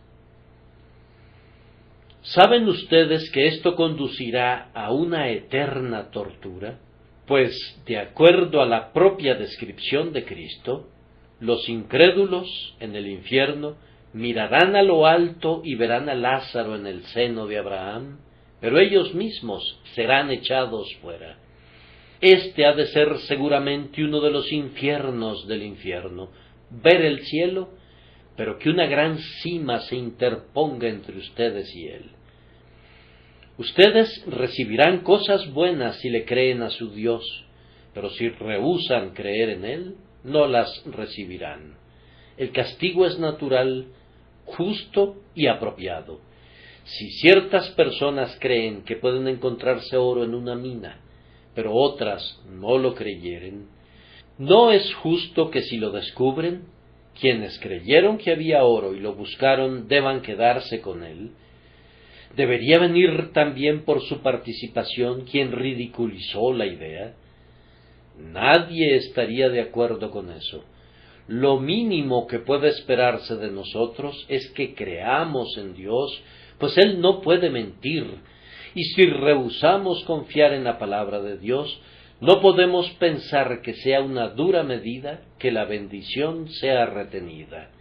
¿Saben ustedes que esto conducirá a una eterna tortura? Pues, de acuerdo a la propia descripción de Cristo, los incrédulos en el infierno mirarán a lo alto y verán a Lázaro en el seno de Abraham, pero ellos mismos serán echados fuera. Este ha de ser seguramente uno de los infiernos del infierno, ver el cielo, pero que una gran cima se interponga entre ustedes y él. Ustedes recibirán cosas buenas si le creen a su Dios, pero si rehúsan creer en él, no las recibirán. El castigo es natural, justo y apropiado. Si ciertas personas creen que pueden encontrarse oro en una mina, pero otras no lo creyeren, ¿no es justo que si lo descubren, quienes creyeron que había oro y lo buscaron deban quedarse con él? ¿Debería venir también por su participación quien ridiculizó la idea? Nadie estaría de acuerdo con eso. Lo mínimo que puede esperarse de nosotros es que creamos en Dios, pues Él no puede mentir, y si rehusamos confiar en la palabra de Dios, no podemos pensar que sea una dura medida que la bendición sea retenida.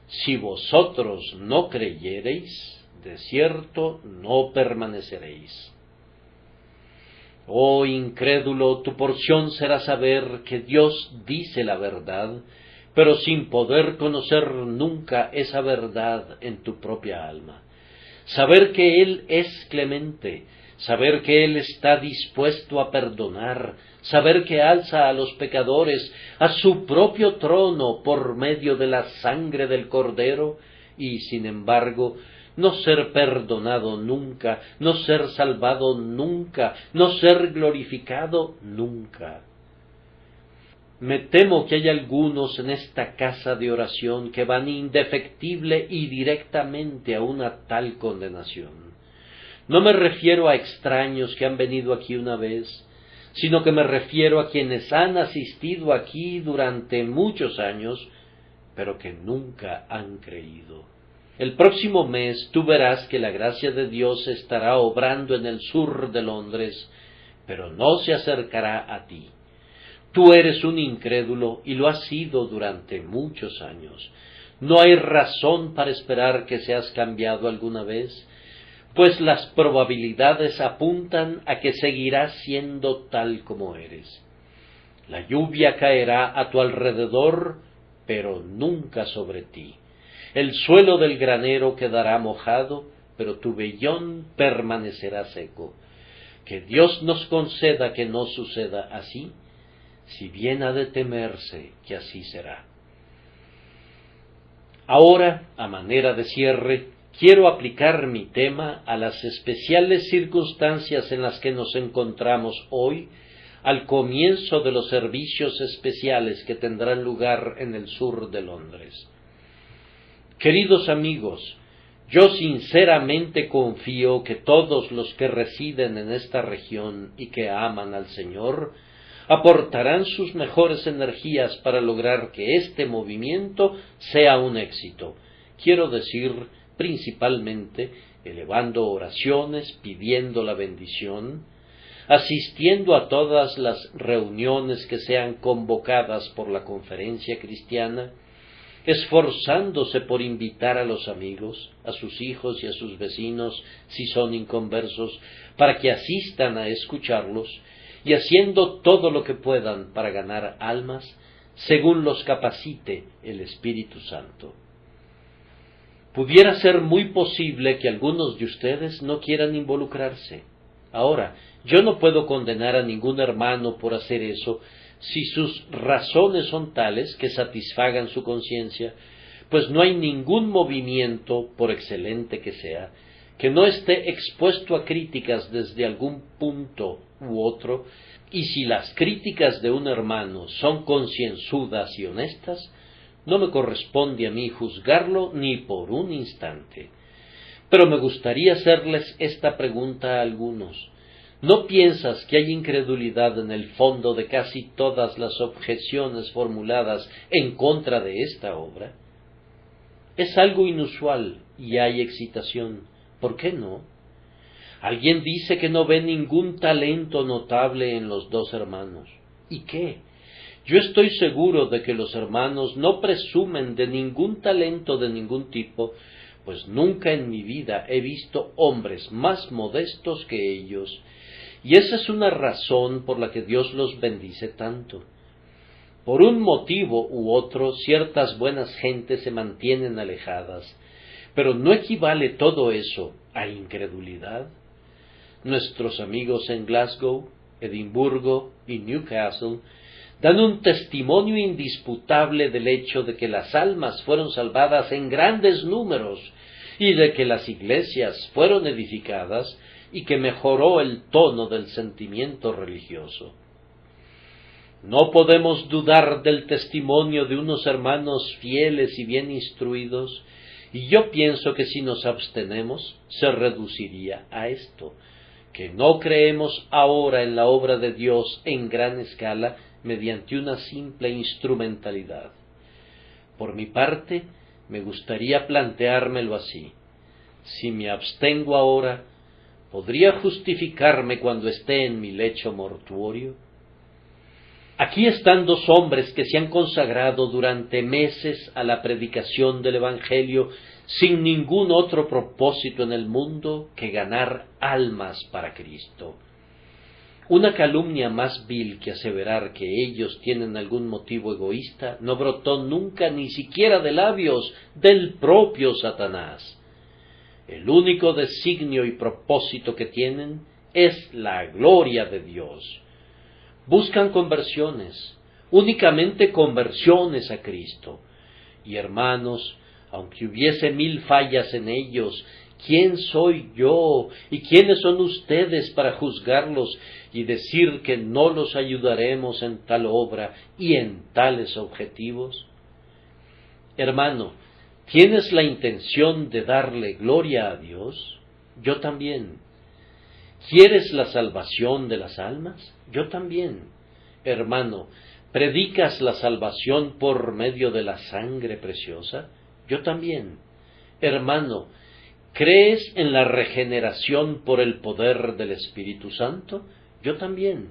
Si vosotros no creyereis, de cierto no permaneceréis. Oh incrédulo, tu porción será saber que Dios dice la verdad, pero sin poder conocer nunca esa verdad en tu propia alma. Saber que Él es clemente, saber que Él está dispuesto a perdonar, saber que alza a los pecadores a su propio trono por medio de la sangre del Cordero, y sin embargo no ser perdonado nunca, no ser salvado nunca, no ser glorificado nunca. Me temo que hay algunos en esta casa de oración que van indefectible y directamente a una tal condenación. No me refiero a extraños que han venido aquí una vez, sino que me refiero a quienes han asistido aquí durante muchos años, pero que nunca han creído. El próximo mes tú verás que la gracia de Dios estará obrando en el sur de Londres, pero no se acercará a ti. Tú eres un incrédulo y lo has sido durante muchos años. No hay razón para esperar que seas cambiado alguna vez, pues las probabilidades apuntan a que seguirás siendo tal como eres. La lluvia caerá a tu alrededor, pero nunca sobre ti. El suelo del granero quedará mojado, pero tu vellón permanecerá seco. Que Dios nos conceda que no suceda así, si bien ha de temerse que así será. Ahora, a manera de cierre, quiero aplicar mi tema a las especiales circunstancias en las que nos encontramos hoy, al comienzo de los servicios especiales que tendrán lugar en el sur de Londres. Queridos amigos, yo sinceramente confío que todos los que residen en esta región y que aman al Señor aportarán sus mejores energías para lograr que este movimiento sea un éxito. Quiero decir, principalmente, elevando oraciones, pidiendo la bendición, asistiendo a todas las reuniones que sean convocadas por la Conferencia Cristiana, esforzándose por invitar a los amigos, a sus hijos y a sus vecinos, si son inconversos, para que asistan a escucharlos, y haciendo todo lo que puedan para ganar almas, según los capacite el Espíritu Santo. Pudiera ser muy posible que algunos de ustedes no quieran involucrarse. Ahora, yo no puedo condenar a ningún hermano por hacer eso, si sus razones son tales que satisfagan su conciencia, pues no hay ningún movimiento, por excelente que sea, que no esté expuesto a críticas desde algún punto u otro, y si las críticas de un hermano son concienzudas y honestas, no me corresponde a mí juzgarlo ni por un instante. Pero me gustaría hacerles esta pregunta a algunos. ¿No piensas que hay incredulidad en el fondo de casi todas las objeciones formuladas en contra de esta obra? Es algo inusual y hay excitación. ¿Por qué no? Alguien dice que no ve ningún talento notable en los dos hermanos. ¿Y qué? Yo estoy seguro de que los hermanos no presumen de ningún talento de ningún tipo, pues nunca en mi vida he visto hombres más modestos que ellos, y esa es una razón por la que Dios los bendice tanto. Por un motivo u otro, ciertas buenas gentes se mantienen alejadas, pero ¿no equivale todo eso a incredulidad? Nuestros amigos en Glasgow, Edimburgo y Newcastle dan un testimonio indisputable del hecho de que las almas fueron salvadas en grandes números y de que las iglesias fueron edificadas y que mejoró el tono del sentimiento religioso. No podemos dudar del testimonio de unos hermanos fieles y bien instruidos, y yo pienso que si nos abstenemos se reduciría a esto, que no creemos ahora en la obra de Dios en gran escala mediante una simple instrumentalidad. Por mi parte, me gustaría planteármelo así. Si me abstengo ahora, ¿podría justificarme cuando esté en mi lecho mortuorio? Aquí están dos hombres que se han consagrado durante meses a la predicación del Evangelio sin ningún otro propósito en el mundo que ganar almas para Cristo. Una calumnia más vil que aseverar que ellos tienen algún motivo egoísta no brotó nunca ni siquiera de labios del propio Satanás. El único designio y propósito que tienen es la gloria de Dios. Buscan conversiones, únicamente conversiones a Cristo. Y hermanos, aunque hubiese 1000 fallas en ellos, ¿quién soy yo y quiénes son ustedes para juzgarlos y decir que no los ayudaremos en tal obra y en tales objetivos? Hermano, ¿tienes la intención de darle gloria a Dios? Yo también. ¿Quieres la salvación de las almas? Yo también. Hermano, ¿predicas la salvación por medio de la sangre preciosa? Yo también. Hermano, ¿crees en la regeneración por el poder del Espíritu Santo? Yo también.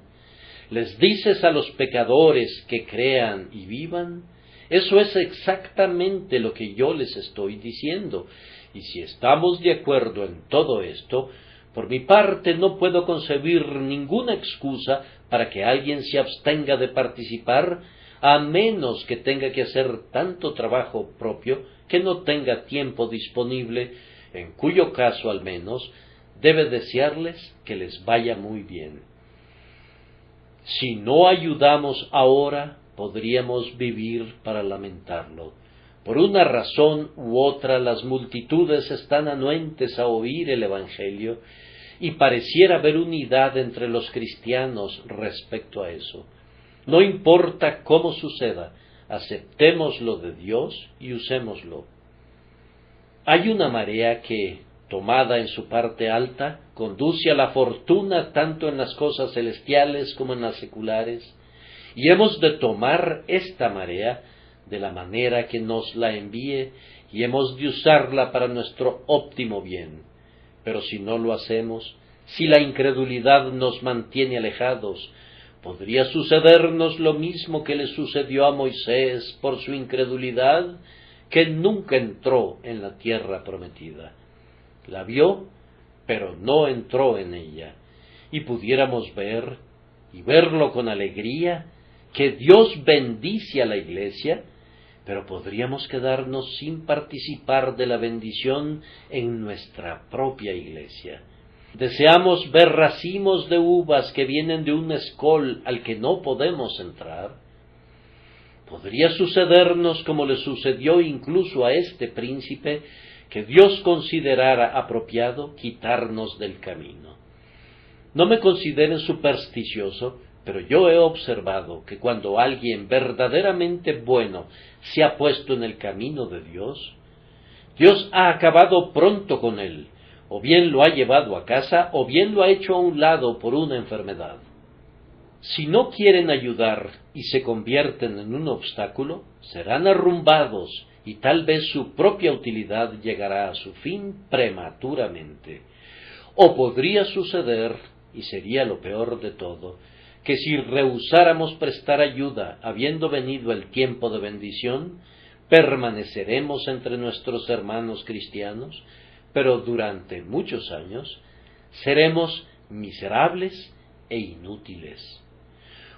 ¿Les dices a los pecadores que crean y vivan? Eso es exactamente lo que yo les estoy diciendo. Y si estamos de acuerdo en todo esto, por mi parte no puedo concebir ninguna excusa para que alguien se abstenga de participar, a menos que tenga que hacer tanto trabajo propio que no tenga tiempo disponible, en cuyo caso al menos debe desearles que les vaya muy bien. Si no ayudamos ahora, podríamos vivir para lamentarlo. Por una razón u otra, las multitudes están anuentes a oír el Evangelio, y pareciera haber unidad entre los cristianos respecto a eso. No importa cómo suceda, aceptémoslo de Dios y usémoslo. Hay una marea que, tomada en su parte alta, conduce a la fortuna tanto en las cosas celestiales como en las seculares, y hemos de tomar esta marea de la manera que nos la envíe, y hemos de usarla para nuestro óptimo bien. Pero si no lo hacemos, si la incredulidad nos mantiene alejados, podría sucedernos lo mismo que le sucedió a Moisés por su incredulidad, que nunca entró en la tierra prometida. La vio, pero no entró en ella. Y pudiéramos ver, y verlo con alegría, que Dios bendice a la Iglesia, pero podríamos quedarnos sin participar de la bendición en nuestra propia Iglesia. Deseamos ver racimos de uvas que vienen de un escol al que no podemos entrar. Podría sucedernos como le sucedió incluso a este príncipe, que Dios considerara apropiado quitarnos del camino. No me consideren supersticioso, pero yo he observado que cuando alguien verdaderamente bueno se ha puesto en el camino de Dios, Dios ha acabado pronto con él, o bien lo ha llevado a casa, o bien lo ha hecho a un lado por una enfermedad. Si no quieren ayudar y se convierten en un obstáculo, serán arrumbados y tal vez su propia utilidad llegará a su fin prematuramente. O podría suceder, y sería lo peor de todo, que si rehusáramos prestar ayuda habiendo venido el tiempo de bendición, permaneceremos entre nuestros hermanos cristianos, pero durante muchos años seremos miserables e inútiles.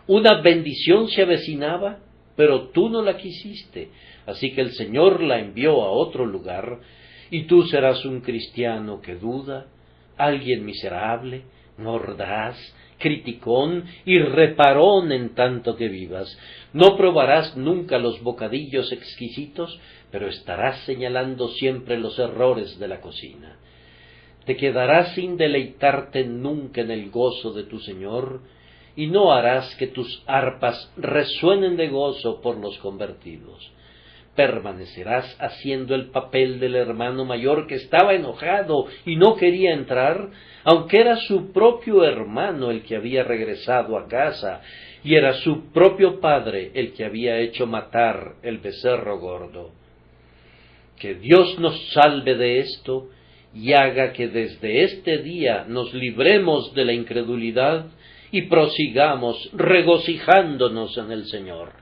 Una bendición se avecinaba, pero tú no la quisiste, así que el Señor la envió a otro lugar, y tú serás un cristiano que duda, alguien miserable, mordaz, criticón y reparón en tanto que vivas. No probarás nunca los bocadillos exquisitos, pero estarás señalando siempre los errores de la cocina. Te quedarás sin deleitarte nunca en el gozo de tu Señor, y no harás que tus arpas resuenen de gozo por los convertidos. Permanecerás haciendo el papel del hermano mayor que estaba enojado y no quería entrar, aunque era su propio hermano el que había regresado a casa, y era su propio padre el que había hecho matar el becerro gordo. Que Dios nos salve de esto, y haga que desde este día nos libremos de la incredulidad, y prosigamos regocijándonos en el Señor.